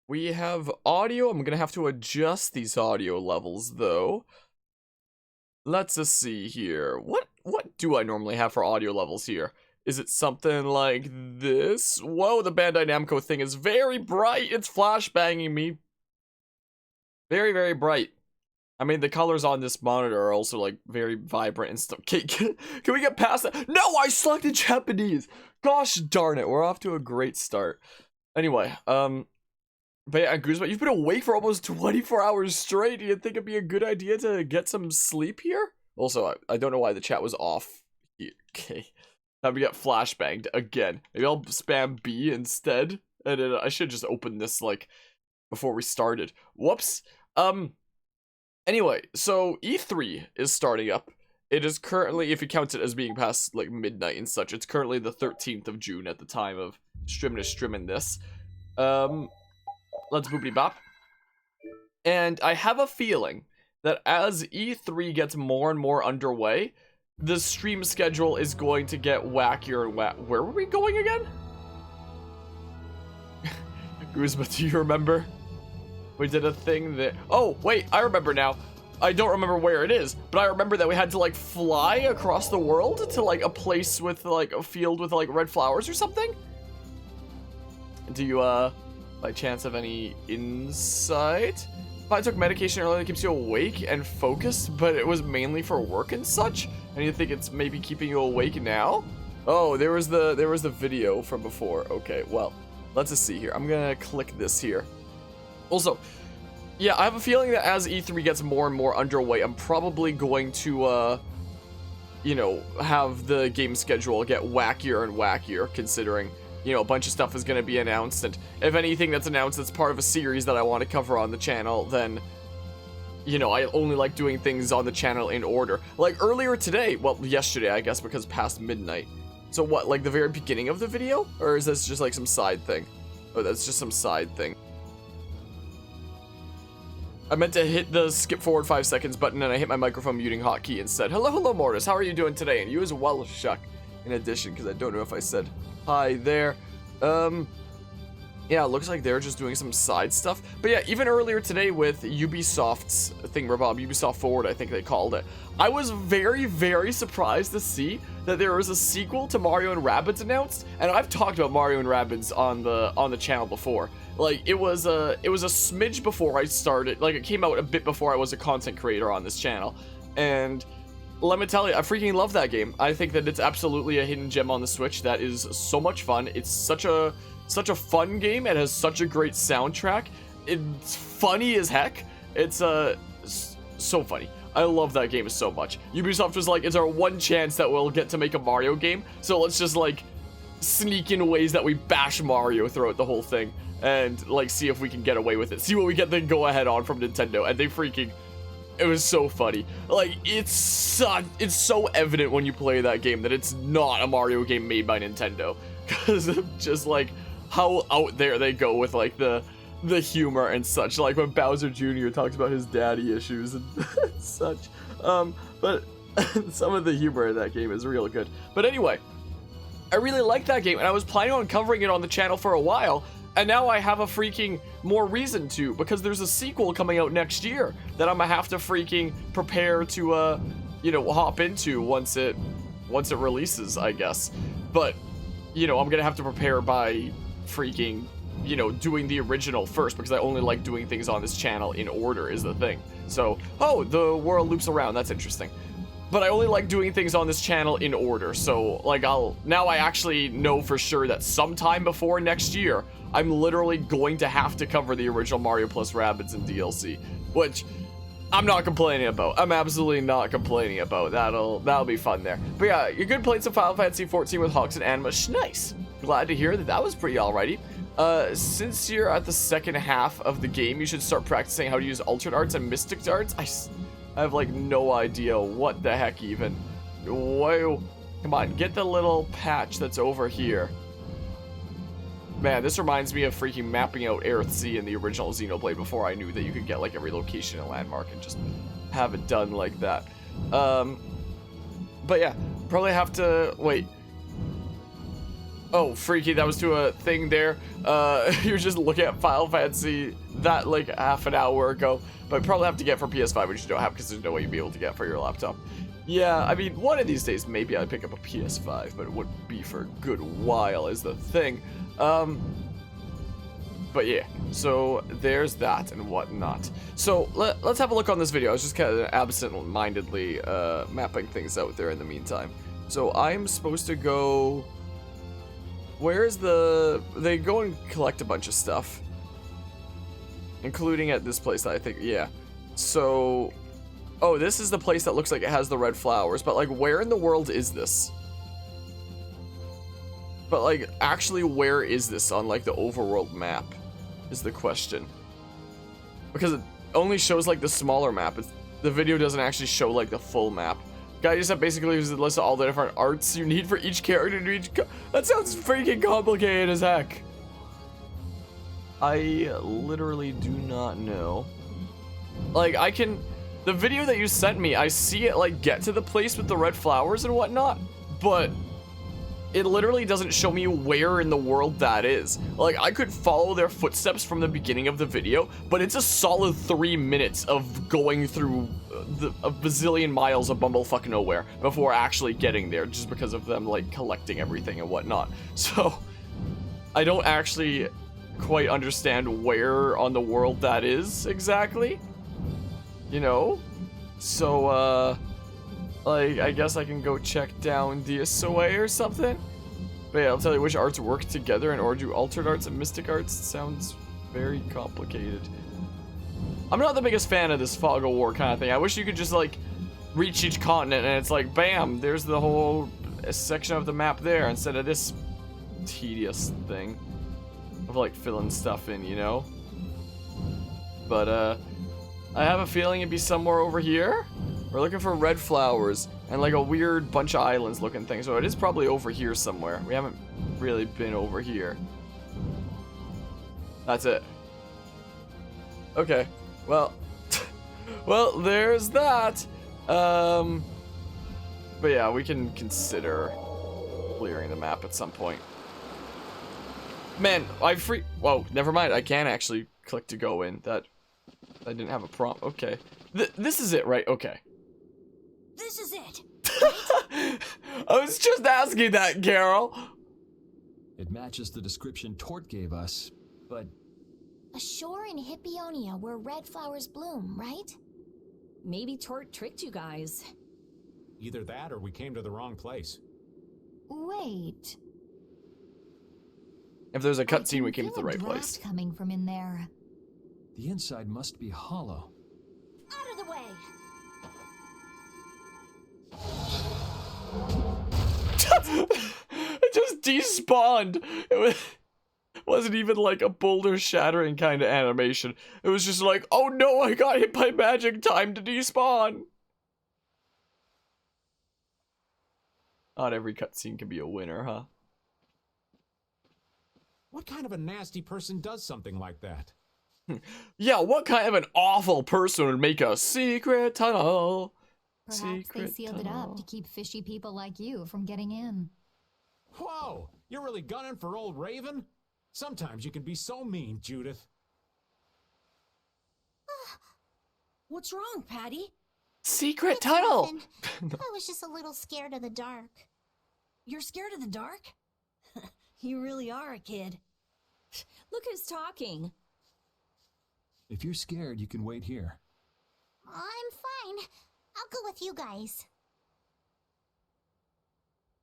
We have audio. I'm gonna have to adjust these audio levels though. Let's just see here. What do I normally have for audio levels here? Is it something like this? Whoa, the Bandai Namco thing is very bright. It's flashbanging me. Very, very bright. I mean, the colors on this monitor are also like very vibrant and stuff. Can we get past that? No, I selected Japanese. Gosh darn it, we're off to a great start. Anyway, but yeah, Guzman, you've been awake for almost 24 hours straight. Do you think it'd be a good idea to get some sleep here? Also, I don't know why the chat was off. Okay. Time to get flashbanged again. Maybe I'll spam B instead. And then I should just open this, like, before we started. Whoops. Anyway, so E3 is starting up. It is currently, if you count it as being past, like, midnight and such, it's currently the 13th of June at the time of streaming this. Let's boopity bop. And I have a feeling that as E3 gets more and more underway, the stream schedule is going to get wackier and Where were we going again? Guzma, do you remember? We did a thing that... Oh, wait, I remember now. I don't remember where it is, but I remember that we had to, like, fly across the world to, like, a place with, like, a field with, like, red flowers or something? Do you, by chance have any insight? If I took medication earlier that keeps you awake and focused, but it was mainly for work and such, and you think it's maybe keeping you awake now? Oh, there was the video from before. Okay, well, let's just see here. I'm gonna click this here. Also, yeah, I have a feeling that as E3 gets more and more underway, I'm probably going to, you know, have the game schedule get wackier and wackier, considering, you know, a bunch of stuff is going to be announced, and if anything that's announced that's part of a series that I want to cover on the channel, then, you know, I only like doing things on the channel in order. Like, earlier today, well, yesterday, I guess, because past midnight. So what, like the very beginning of the video? Or is this just like some side thing? Oh, that's just some side thing. I meant to hit the skip forward 5 seconds button and I hit my microphone muting hotkey instead. Hello, Mortis. How are you doing today? And you as well, Shuck. In addition, because I don't know if I said hi there. Yeah, it looks like they're just doing some side stuff. But yeah, even earlier today with Ubisoft's thingamabob, Ubisoft Forward, I think they called it. I was very, very surprised to see that there was a sequel to Mario and Rabbids announced. And I've talked about Mario and Rabbids on the channel before. Like, it was a smidge before I started. Like, it came out a bit before I was a content creator on this channel. And let me tell you, I freaking love that game. I think that it's absolutely a hidden gem on the Switch that is so much fun. It's such a fun game. It has such a great soundtrack. It's funny as heck. It's so funny. I love that game so much. Ubisoft was like, it's our one chance that we'll get to make a Mario game, so let's just like sneak in ways that we bash Mario throughout the whole thing and like see if we can get away with it. See what we get the go ahead on from Nintendo. And they freaking, it was so funny. Like, it's so evident when you play that game that it's not a Mario game made by Nintendo, because of just like how out there they go with like the humor and such, like when Bowser Jr. talks about his daddy issues and such. But some of the humor in that game is real good. But anyway, I really like that game, and I was planning on covering it on the channel for a while, and now I have a freaking more reason to, because there's a sequel coming out next year that I'm gonna have to freaking prepare to, you know, hop into once it releases, I guess. But, you know, I'm gonna have to prepare by freaking, you know, doing the original first, because I only like doing things on this channel in order is the thing. So, oh, the world loops around, that's interesting. But I only like doing things on this channel in order, so, like, now I actually know for sure that sometime before next year, I'm literally going to have to cover the original Mario plus Rabbids and DLC, which I'm not complaining about. I'm absolutely not complaining about. That'll be fun there. But yeah, you're good playing some Final Fantasy 14 with Hawks and Anima. Nice. Glad to hear that was pretty alrighty. Since you're at the second half of the game, you should start practicing how to use alternate arts and mystic darts. I have like no idea what the heck even. Whoa. Come on, get the little patch that's over here. Man, this reminds me of freaking mapping out Earthsea in the original Xenoblade before I knew that you could get like every location and landmark and just have it done like that. But yeah, probably have to wait. Oh, freaky, that was to a thing there. You're just looking at Final Fantasy that like half an hour ago, but probably have to get for PS5, which you don't have because there's no way you'd be able to get for your laptop. Yeah, I mean, one of these days maybe I'd pick up a PS5, but it wouldn't be for a good while is the thing. But yeah, so there's that and whatnot. So let's have a look on this video. I was just kind of absent-mindedly mapping things out there in the meantime. So I'm supposed to go... Where's the... They go and collect a bunch of stuff. Including at this place that I think... Yeah. So... Oh, this is the place that looks like it has the red flowers. But, like, where in the world is this? But, like, actually, where is this on, like, the overworld map? Is the question. Because it only shows, like, the smaller map. The video doesn't actually show, like, the full map. Guy just basically uses a list of all the different arts you need for each character to each... That sounds freaking complicated as heck. I literally do not know. Like, I can... The video that you sent me, I see it, like, get to the place with the red flowers and whatnot, but it literally doesn't show me where in the world that is. Like, I could follow their footsteps from the beginning of the video, but it's a solid 3 minutes of going through a bazillion miles of bumblefuck nowhere before actually getting there, just because of them, like, collecting everything and whatnot. So, I don't actually quite understand where on the world that is exactly. You know? So, like, I guess I can go check down DSOA or something? But yeah, I'll tell you which arts work together in order to do altered arts and mystic arts. It sounds very complicated. I'm not the biggest fan of this fog of war kind of thing. I wish you could just, like, reach each continent and it's like, bam, there's the whole section of the map there instead of this tedious thing of, like, filling stuff in, you know? But, I have a feeling it'd be somewhere over here. We're looking for red flowers and like a weird bunch of islands looking thing. So it is probably over here somewhere. We haven't really been over here. That's it. Okay. Well, well, there's that. But yeah, we can consider clearing the map at some point. Man, whoa, never mind. I can actually click to go in. I didn't have a prompt. Okay. This is it, right? Okay. This is it. I was just asking that, Carol. It matches the description Tort gave us, but... A shore in Hippionia where red flowers bloom, right? Maybe Tort tricked you guys. Either that or we came to the wrong place. Wait. If there's a cutscene, we came to the right draft place. Coming from in there. The inside must be hollow. Out of the way. It just despawned. It wasn't even like a boulder shattering kind of animation. It was just like, oh no, I got hit by magic, time to despawn. Not every cutscene can be a winner, huh? What kind of a nasty person does something like that? Yeah, what kind of an awful person would make a secret tunnel? Perhaps they sealed it up to keep fishy people like you from getting in. Whoa! You're really gunning for old Raven? Sometimes you can be so mean, Judith. What's wrong, Patty? Secret tunnel! I was just a little scared of the dark. You're scared of the dark? You really are a kid. Look who's talking. If you're scared, you can wait here. I'm fine. I'll go with you guys.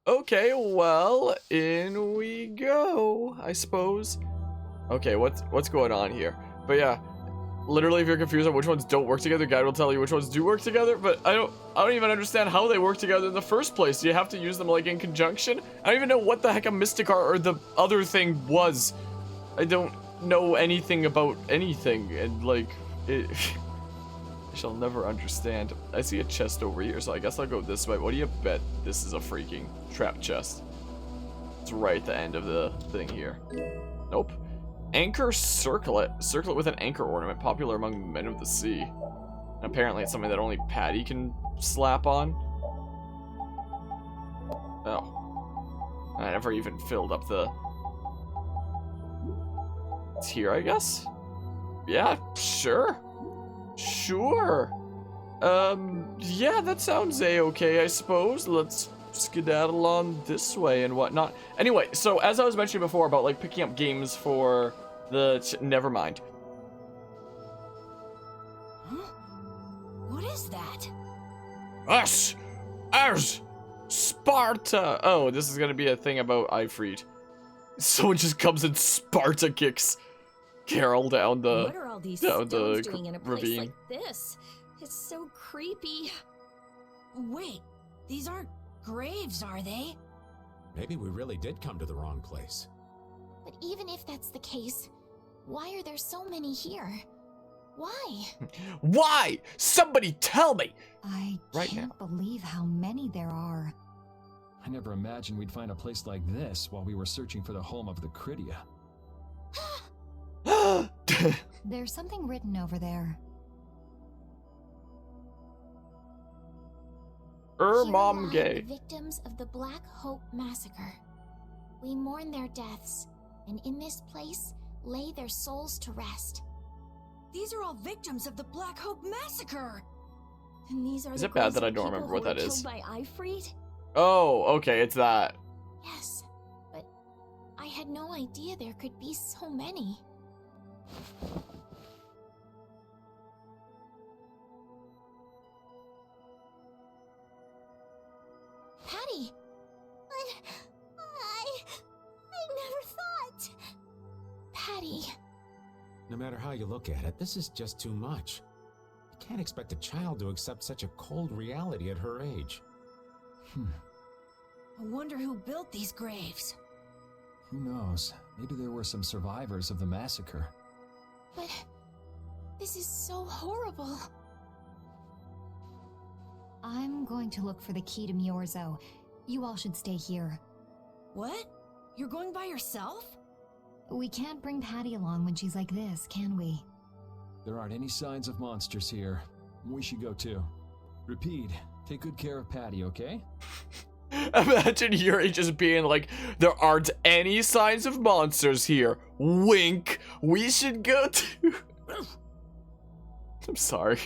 Okay, well, in we go, I suppose. Okay, what's going on here? But yeah, literally, if you're confused on which ones don't work together, guide will tell you which ones do work together. But I don't even understand how they work together in the first place. Do you have to use them like in conjunction? I don't even know what the heck a mystic art or the other thing was. I don't know anything about anything, and like it. I shall never understand. I see a chest over here, so I guess I'll go this way. What do you bet this is a freaking trap chest? It's right at the end of the thing here. Nope. Anchor circlet. Circlet with an anchor ornament, popular among men of the sea. And apparently it's something that only Patty can slap on. Oh. I never even filled up the... It's here, I guess? Yeah, sure. Sure. Yeah, that sounds a-okay, I suppose. Let's skedaddle on this way and whatnot. Anyway, so as I was mentioning before about, like, picking up games for the... Never mind. Huh? What is that? Us! Ours! Sparta! Oh, this is gonna be a thing about Aifread. Someone just comes and Sparta kicks Carol down the... What are all these down stones the doing in a place ravine. like this? It's so creepy. Wait, these aren't graves, are they? Maybe we really did come to the wrong place. But even if that's the case, why are there so many here? Why? Why? Somebody tell me! I Right can't believe how many there are. I never imagined we'd find a place like this while we were searching for the home of the Cridia. There's something written over there. Mom Here lie gay. the victims of the Black Hope Massacre. We mourn their deaths, and in this place lay their souls to rest. These are all victims of the Black Hope Massacre! And these are Is the it bad graves that I of don't people remember what who were that is? killed by Aifread? Oh, okay, it's that. Yes, but I had no idea there could be so many. Patty! I never thought. Patty. No matter how you look at it, this is just too much. You can't expect a child to accept such a cold reality at her age. I wonder who built these graves. Who knows? Maybe there were some survivors of the massacre. But this is so horrible. I'm going to look for the key to Miorzo. You all should stay here. What? You're going by yourself? We can't bring Patty along when she's like this, can we? There aren't any signs of monsters here. We should go too. Repeat, take good care of Patty, okay? Imagine Yuri just being like, there aren't any signs of monsters here. Wink. We should go to... I'm sorry.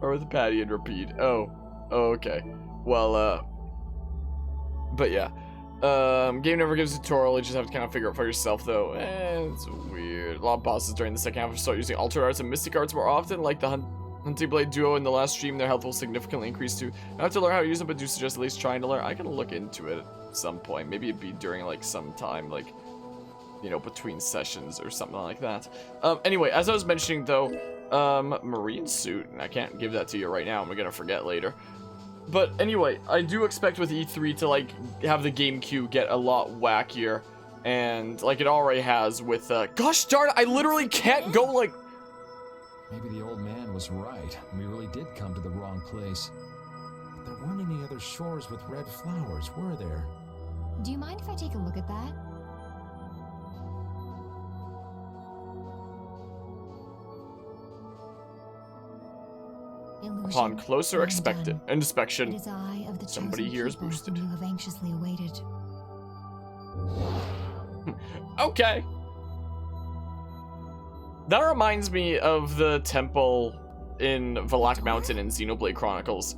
Or with Patty and repeat. Oh, okay. Well, but yeah. Game never gives a tutorial, you just have to kind of figure it for yourself, though. It's weird. A lot of bosses during the second half will start using altered arts and mystic arts more often, like the Hunting Blade duo in the last stream. Their health will significantly increase too. I have to learn how to use them, but do suggest at least trying to learn. I can look into it at some point. Maybe it'd be during, like, some time, like, you know, between sessions or something like that. Anyway, as I was mentioning, though, marine suit, and I can't give that to you right now. I'm gonna forget later. But anyway, I do expect with E3 to, like, have the game queue get a lot wackier. And, like, it already has with, gosh darn it, I literally can't go, like... Maybe the old man was right, and we really did come to the wrong place. But there weren't any other shores with red flowers, were there? Do you mind if I take a look at that? Illusion Upon closer undone. It inspection, is I of the somebody chosen here is people boosted. whom you have anxiously awaited. Okay. That reminds me of the temple in Valak Mountain in Xenoblade Chronicles,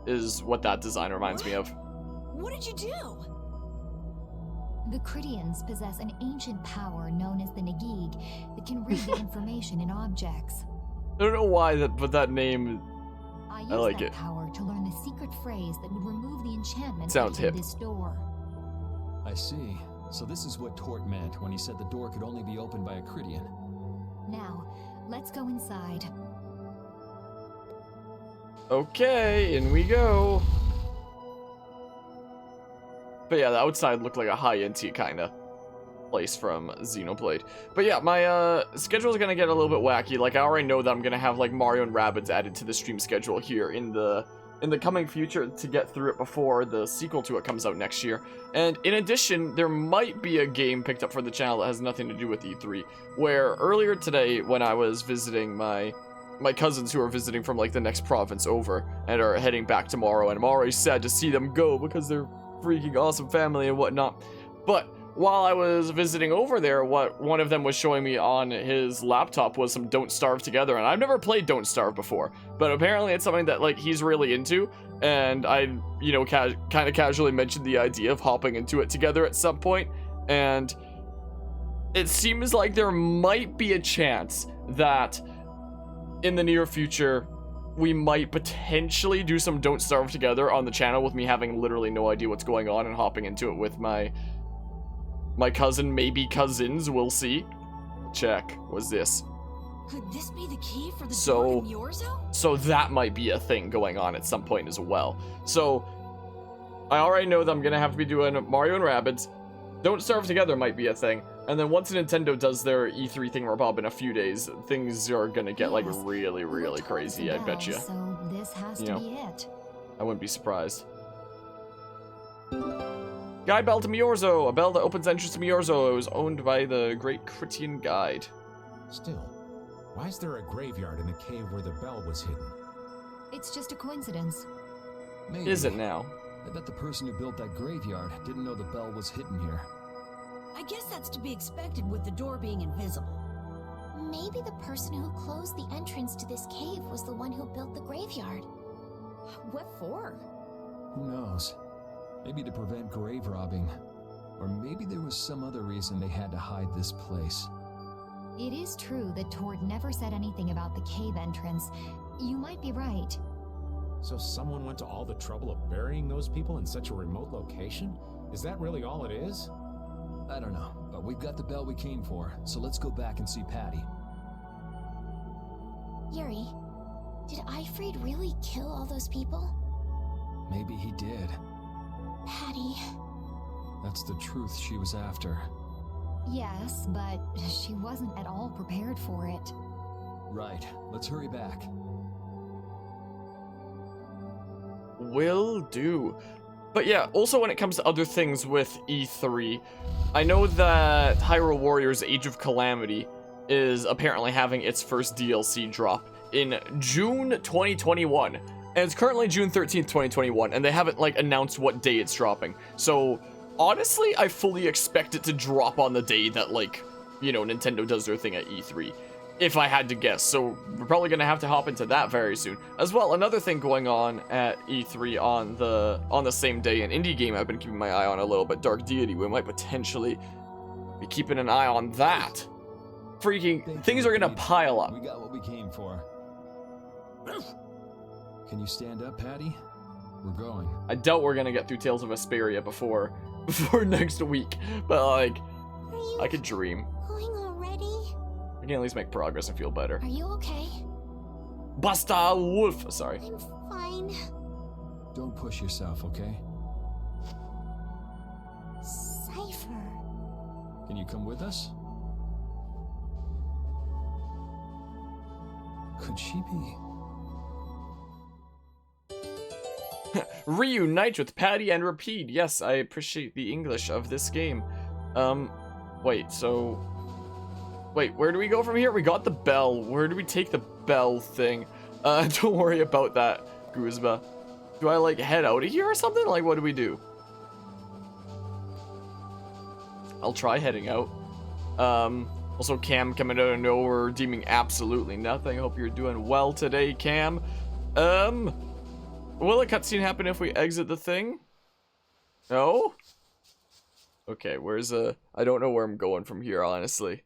is what that design reminds me of. What did you do? The Cridians possess an ancient power known as the Nagig that can read the information in objects. I don't know why, but that name... I use like that it. power to learn the secret phrase that would remove the enchantment Sounds behind hip. this door. I see. So this is what Tort meant when he said the door could only be opened by a Cridian. Now, let's go inside. Okay, in we go. But yeah, the outside looked like a high-end kind of place from Xenoblade. But yeah, my schedule is gonna get a little bit wacky. Like, I already know that I'm gonna have like Mario and Rabbids added to the stream schedule here in the coming future to get through it before the sequel to it comes out next year. And in addition, there might be a game picked up for the channel that has nothing to do with E3. Where earlier today, when I was visiting my cousins who are visiting from like the next province over and are heading back tomorrow, and I'm already sad to see them go because they're freaking awesome family and whatnot. But while I was visiting over there, what one of them was showing me on his laptop was some Don't Starve Together, and I've never played Don't Starve before, but apparently it's something that, like, he's really into, and I, you know, kind of casually mentioned the idea of hopping into it together at some point, and it seems like there might be a chance that in the near future we might potentially do some Don't Starve Together on the channel with me having literally no idea what's going on and hopping into it with my cousin, maybe cousins, we'll see. Check. What's this? Could this be the key for the So- door in Yorzo? So that might be a thing going on at some point as well. So I already know that I'm gonna have to be doing Mario and Rabbids. Don't Starve Together might be a thing. And then once Nintendo does their E3 thingamabob in a few days, things are gonna get like Yes. really, We're really towards crazy, the I bet bell, you. So this has You to know. be it. I wouldn't be surprised. Guide Bell to Miorzo, a bell that opens entrance to Miorzo. It was owned by the Great Critian Guide. Still, why is there a graveyard in the cave where the bell was hidden? It's just a coincidence. Maybe. Is it now? I bet the person who built that graveyard didn't know the bell was hidden here. I guess that's to be expected with the door being invisible. Maybe the person who closed the entrance to this cave was the one who built the graveyard. What for? Who knows? Maybe to prevent grave robbing. Or maybe there was some other reason they had to hide this place. It is true that Tord never said anything about the cave entrance. You might be right. So someone went to all the trouble of burying those people in such a remote location? Is that really all it is? I don't know, but we've got the bell we came for, so let's go back and see Patty. Yuri, did Aifread really kill all those people? Maybe he did. Patty, That's the truth she was after. Yes, but she wasn't at all prepared for it. Right, let's hurry back. Will do. But yeah, also when it comes to other things with E3, I know that Hyrule Warriors Age of Calamity is apparently having its first DLC drop in June 2021. And it's currently June 13th, 2021, and they haven't, like, announced what day it's dropping. So, honestly, I fully expect it to drop on the day that, like, you know, Nintendo does their thing at E3. If I had to guess. So, we're probably going to have to hop into that very soon. As well, another thing going on at E3 on the same day, an indie game I've been keeping my eye on a little bit, Dark Deity. We might potentially be keeping an eye on that. Freaking, things are going to pile up. We got what we came for. Can you stand up, Patty? We're going. I doubt we're gonna get through Tales of Vesperia before next week, but like, are you I could dream. going already? I can at least make progress and feel better. Are you okay? Basta Wolf! Sorry. I'm fine. Don't push yourself, okay? Cypher. Can you come with us? Could she be? Reunite with Patty and Repeat. Yes, I appreciate the English of this game. Wait, so... Wait, where do we go from here? We got the bell. Where do we take the bell thing? Don't worry about that, Guzma. Do I, like, head out of here or something? Like, what do we do? I'll try heading out. Also, Cam coming out of nowhere, redeeming absolutely nothing. Hope you're doing well today, Cam. Will a cutscene happen if we exit the thing? No? Okay, where's I don't know where I'm going from here, honestly.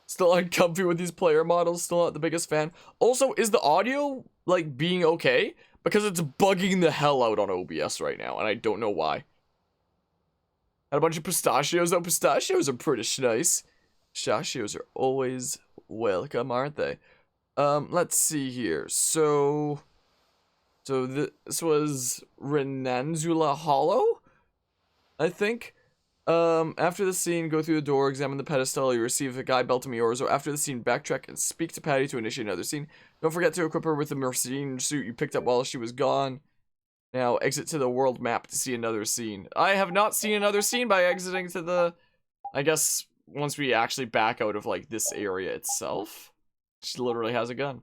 Still uncomfy with these player models, still not the biggest fan. Also, is the audio, like, being okay? Because it's bugging the hell out on OBS right now, and I don't know why. Had a bunch of pistachios. Oh, pistachios are pretty nice. Pistachios are always welcome, aren't they? Let's see here. So this was Renanzula Hollow, I think. After the scene, go through the door, examine the pedestal, you receive a guide bell to Miorzo. After the scene, backtrack and speak to Patty to initiate another scene. Don't forget to equip her with the Mercedes suit you picked up while she was gone. Now, exit to the world map to see another scene. I have not seen another scene by exiting to the... I guess, once we actually back out of, like, this area itself. She literally has a gun.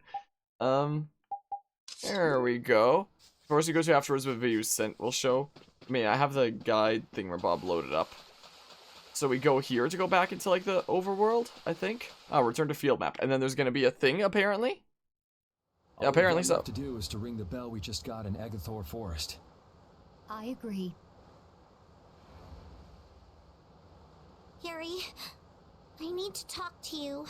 There we go. First we go to afterwards with video sent will show. I mean, I have the guide thing where Bob loaded up. So we go here to go back into, like, the overworld, I think. Oh, return to field map. And then there's gonna be a thing, apparently? Yeah, apparently so. All we have to do is to ring the bell we just got in Agathor Forest. I agree. Yuri, I need to talk to you.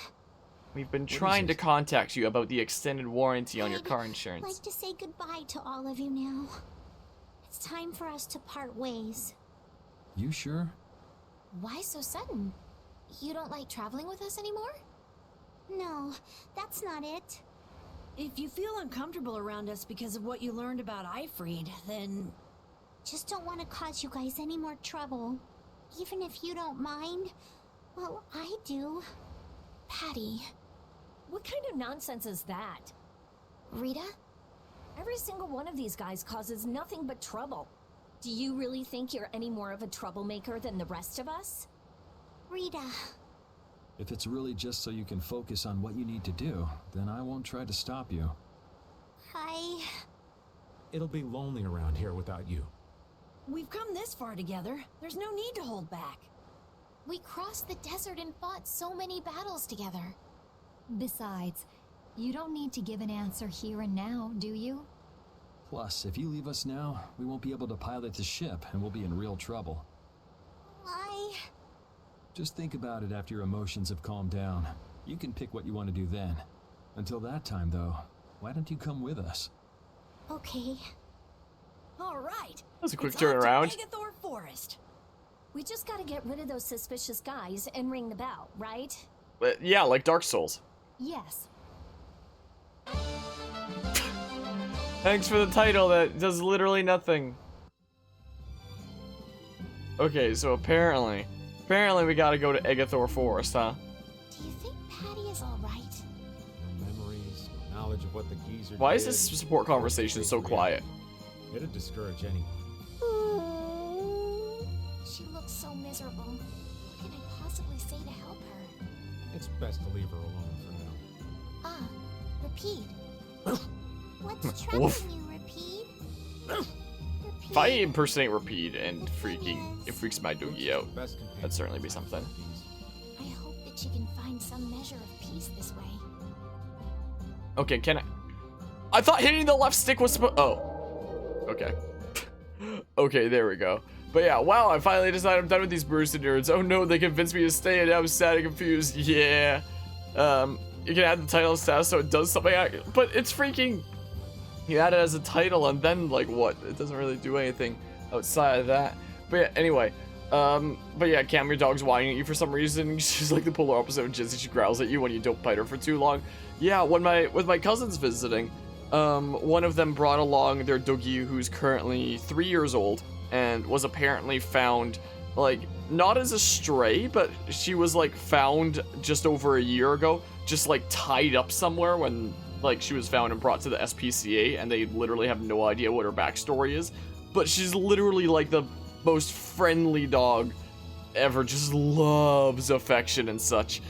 We've been trying to contact you about the extended warranty on your car I'd insurance. like to say goodbye to all of you now. It's time for us to part ways. You sure? Why so sudden? You don't like traveling with us anymore? No, that's not it. If you feel uncomfortable around us because of what you learned about Aifread, then... Just don't want to cause you guys any more trouble. Even if you don't mind. Well, I do. Patty. What kind of nonsense is that? Rita? Every single one of these guys causes nothing but trouble. Do you really think you're any more of a troublemaker than the rest of us? Rita. If it's really just so you can focus on what you need to do, then I won't try to stop you. It'll be lonely around here without you. we've come this far together. There's no need to hold back. We crossed the desert and fought so many battles together. Besides, you don't need to give an answer here and now, do you? Plus, if you leave us now, we won't be able to pilot the ship and we'll be in real trouble. Just think about it after your emotions have calmed down. You can pick what you want to do then. Until that time, though, why don't you come with us? Okay. All right. That's a quick It's off to turnaround. Agathor Forest. We just gotta get rid of those suspicious guys and ring the bell, right? Yeah, like Dark Souls. Yes. Thanks for the title that does literally nothing. Okay, so apparently we gotta go to Agathor Forest, huh? Do you think Patty is alright? No memories, no knowledge of what the geezer Why is did, this support conversation so quiet? It'd discourage anyone. She looks so miserable. What can I possibly say to help her? It's best to leave her alone for now. Ah, Rapide. What's troubling you, Rapide? If I impersonate Repeat and it freaks my doogie out, Best companion that'd certainly be something. I hope that she can find some measure of peace this way. Okay, can I thought hitting the left stick was oh. Okay. Okay, there we go. But yeah, wow, I finally decided I'm done with these Brewster nerds. Oh no, they convinced me to stay and I'm sad and confused. Yeah. You can add the title status so it does something, but it's freaking... You add it as a title and then, like, what? It doesn't really do anything outside of that. But yeah, anyway. But yeah, Cam, your dog's whining at you for some reason. She's like the polar opposite of Jizzy. She growls at you when you don't bite her for too long. Yeah, with my cousins visiting, one of them brought along their doggy who's currently 3 years old and was apparently found, like, not as a stray, but she was, like, found just over a year ago, just, like, tied up somewhere when... Like, she was found and brought to the SPCA, and they literally have no idea what her backstory is. But she's literally, like, the most friendly dog ever. Just loves affection and such.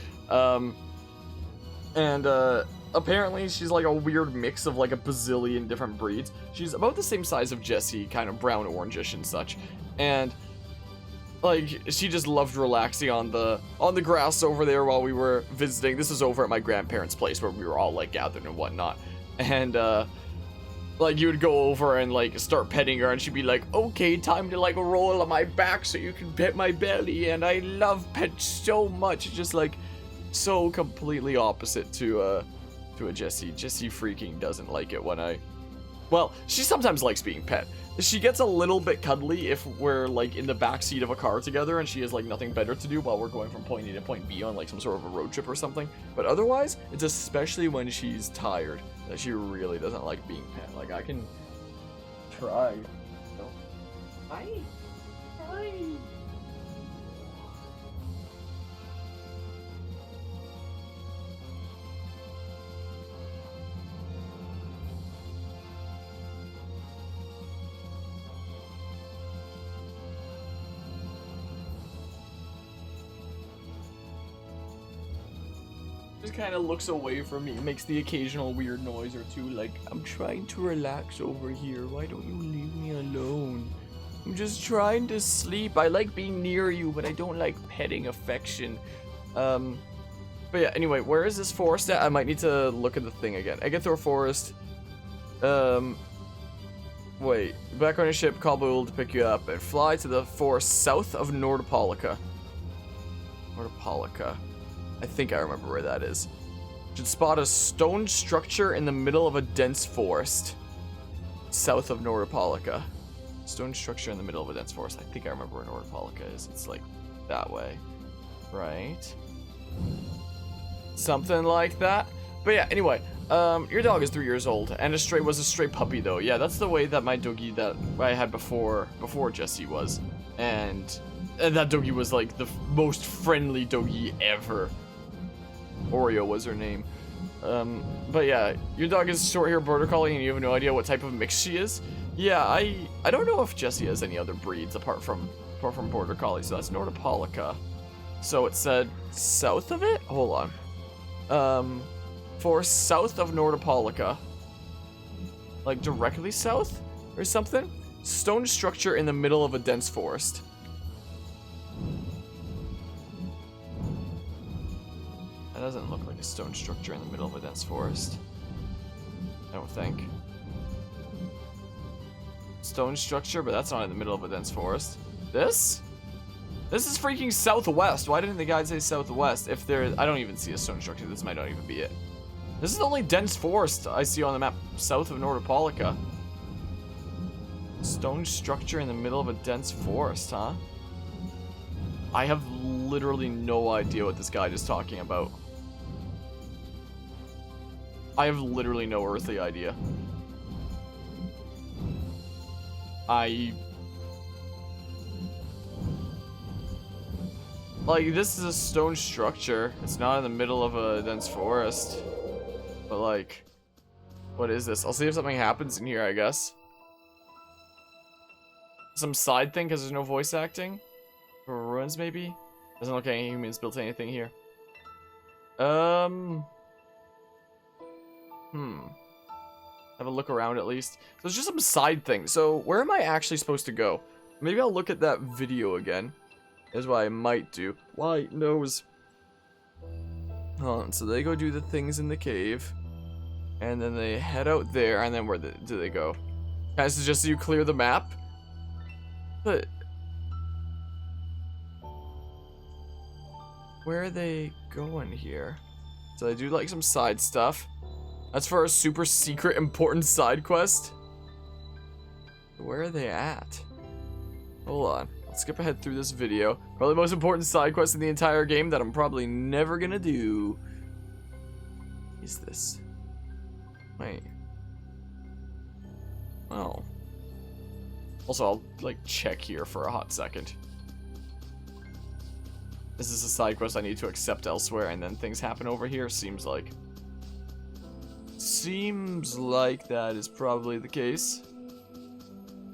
Apparently she's, like, a weird mix of, like, a bazillion different breeds. She's about the same size of Jessie, kind of brown-orangish and such. And... like, she just loved relaxing on the grass over there while we were visiting. This was over at my grandparents' place where we were all, like, gathered and whatnot. And, like, you would go over and, like, start petting her, and she'd be like, okay, time to, like, roll on my back so you can pet my belly, and I love pets so much. Just, like, so completely opposite to a Jessie. Jessie freaking doesn't like it when I... Well, she sometimes likes being pet. She gets a little bit cuddly if we're, like, in the backseat of a car together and she has, like, nothing better to do while we're going from point A to point B on, like, some sort of a road trip or something. But otherwise, it's especially when she's tired that she really doesn't like being pet. Like, I can try. No. Hi. Just kind of looks away from me, makes the occasional weird noise or two, like, I'm trying to relax over here. Why don't you leave me alone? I'm just trying to sleep. I like being near you, but I don't like petting affection. But yeah, anyway, where is this forest at? I might need to look at the thing again. Agathor Forest. Wait. Back on a ship, Cobble to pick you up and fly to the forest south of Nordopolica. Nordopolica. I think I remember where that is. Should spot a stone structure in the middle of a dense forest. South of Nordopolica. Stone structure in the middle of a dense forest. I think I remember where Nordopolica is. It's like that way. Right? Something like that. But yeah, anyway. Your dog is 3 years old. And was a stray puppy though. Yeah, that's the way that my doggy that I had before Jessie was. And that doggy was like the most friendly doggy ever. Oreo was her name. But yeah, your dog is short-haired border collie and you have no idea what type of mix she is? Yeah, I don't know if Jessie has any other breeds apart from border collie, so that's Nordopolica. So it said south of it? Hold on. For south of Nordopolica. Like directly south or something? Stone structure in the middle of a dense forest. That doesn't look like a stone structure in the middle of a dense forest. I don't think. Stone structure, but that's not in the middle of a dense forest. This? This is freaking southwest. Why didn't the guide say southwest? If there, I don't even see a stone structure. This might not even be it. This is the only dense forest I see on the map south of Nordopolica. Stone structure in the middle of a dense forest, huh? I have literally no idea what this guide is talking about. I have literally no earthly idea. Like, this is a stone structure. It's not in the middle of a dense forest. But, like, what is this? I'll see if something happens in here, I guess. Some side thing, because there's no voice acting? Or ruins, maybe? Doesn't look like any humans built anything here. Have a look around at least. So there's just some side things. So where am I actually supposed to go? Maybe I'll look at that video again. Is what I might do. White nose. Hold on, so they go do the things in the cave. And then they head out there, and then where do they go? Can I suggest you clear the map? But where are they going here? So they do like some side stuff. That's for a super secret important side quest. Where are they at? Hold on. Let's skip ahead through this video. Probably the most important side quest in the entire game that I'm probably never gonna do. Is this? Wait. Oh. Also, I'll like check here for a hot second. Is this a side quest I need to accept elsewhere and then things happen over here? Seems like. Seems like that is probably the case.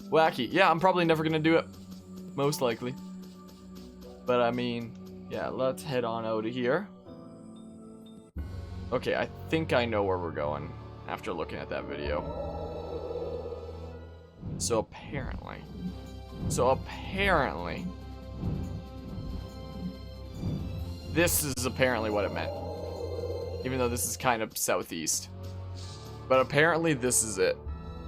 Wacky. Yeah, I'm probably never gonna do it. Most likely. But I mean, yeah, let's head on out of here. Okay, I think I know where we're going after looking at that video. So apparently, this is apparently what it meant. Even though this is kind of southeast. But apparently this is it.